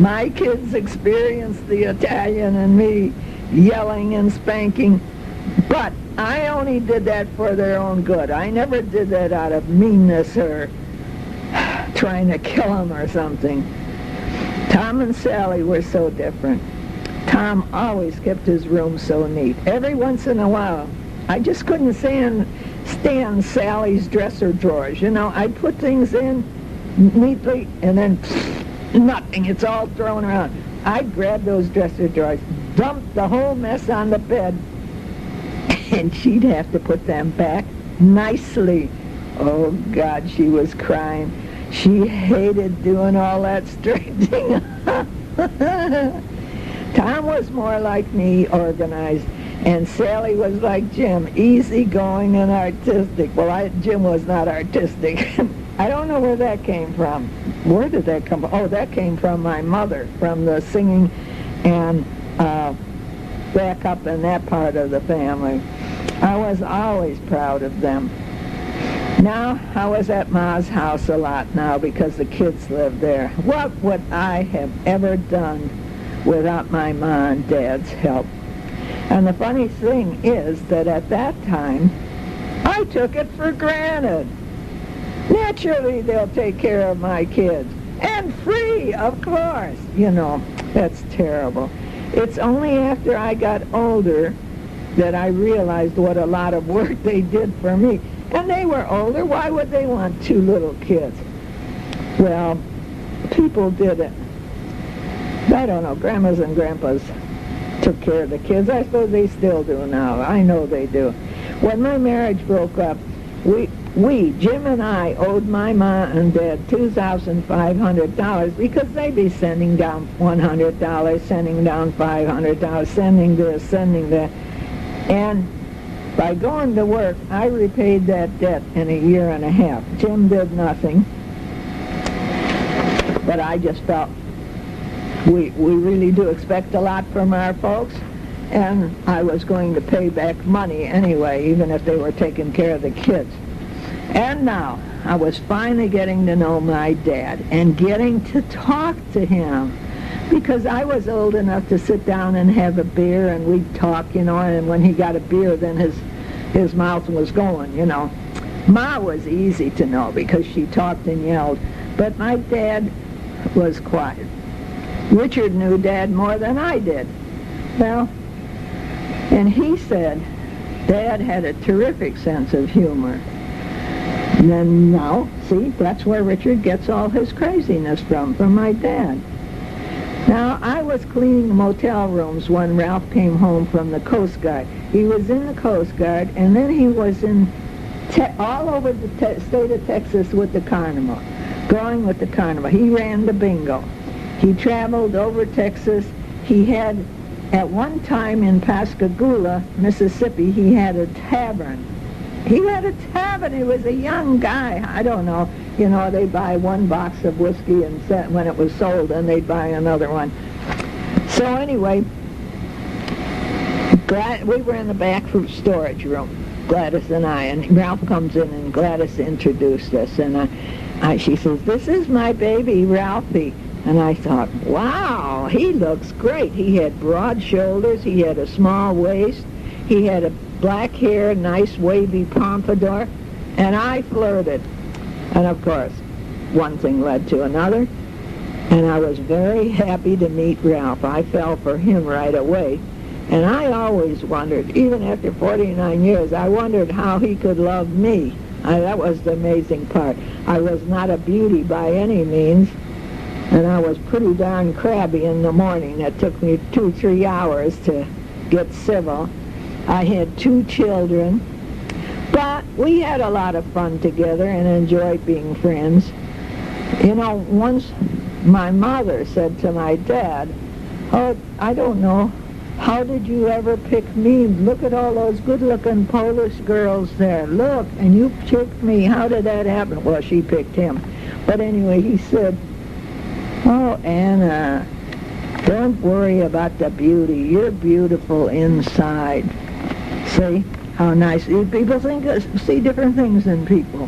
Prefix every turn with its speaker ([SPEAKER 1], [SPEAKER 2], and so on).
[SPEAKER 1] My kids experienced the Italian and me yelling and spanking, but I only did that for their own good. I never did that out of meanness or trying to kill them or something. Tom and Sally were so different. Tom always kept his room so neat. Every once in a while, I just couldn't stand Sally's dresser drawers. You know, I'd put things in neatly and then nothing. It's all thrown around. I'd grab those dresser drawers, dump the whole mess on the bed, and she'd have to put them back nicely. Oh, God, she was crying. She hated doing all that straightening. Tom was more like me, organized, and Sally was like Jim, easygoing and artistic. Well, Jim was not artistic. I don't know where that came from. Where did that come from? Oh, that came from my mother, from the singing and back up in that part of the family. I was always proud of them. Now, I was at Ma's house a lot now because the kids lived there. What would I have ever done without my Ma and Dad's help? And the funny thing is that at that time, I took it for granted. Naturally, they'll take care of my kids. And free, of course. You know, that's terrible. It's only after I got older that I realized what a lot of work they did for me. And they were older. Why would they want two little kids? Well, people did it. I don't know. Grandmas and grandpas took care of the kids. I suppose they still do now. I know they do. When my marriage broke up, Jim and I, owed my Ma and Dad $2,500 because they'd be sending down $100, sending down $500, sending this, sending that. And by going to work, I repaid that debt in a year and a half. Jim did nothing. But I just felt we really do expect a lot from our folks. And I was going to pay back money anyway, even if they were taking care of the kids. And now, I was finally getting to know my dad and getting to talk to him. Because I was old enough to sit down and have a beer and we'd talk, you know, and when he got a beer, then his mouth was going, you know. Ma was easy to know because she talked and yelled, but my dad was quiet. Richard knew Dad more than I did. Well, and he said Dad had a terrific sense of humor. And then now, see, that's where Richard gets all his craziness from my dad. Now, I was cleaning motel rooms when Ralph came home from the Coast Guard. He was in the Coast Guard, and then he was in all over the state of Texas with the Carnival, going with the Carnival. He ran the bingo. He traveled over Texas. He had, at one time in Pascagoula, Mississippi, he had a tavern. He had a tavern. He was a young guy. I don't know. You know, they'd buy one box of whiskey and when it was sold, then they'd buy another one. So anyway, we were in the back storage room, Gladys and I, and Ralph comes in and Gladys introduced us, and she says, "This is my baby, Ralphie." And I thought, wow, he looks great. He had broad shoulders, he had a small waist, he had a black hair, nice wavy pompadour, and I flirted. And of course, one thing led to another, and I was very happy to meet Ralph. I fell for him right away. And I always wondered, even after 49 years, I wondered how he could love me. That was the amazing part. I was not a beauty by any means, and I was pretty darn crabby in the morning. It took me 2-3 hours to get civil. I had 2 children, but we had a lot of fun together and enjoyed being friends. You know, once my mother said to my dad, "Oh, I don't know, how did you ever pick me? Look at all those good-looking Polish girls there. Look, and you picked me. How did that happen?" Well, she picked him. But anyway, he said, "Oh, Anna, don't worry about the beauty. You're beautiful inside." See how nice. People see different things in people.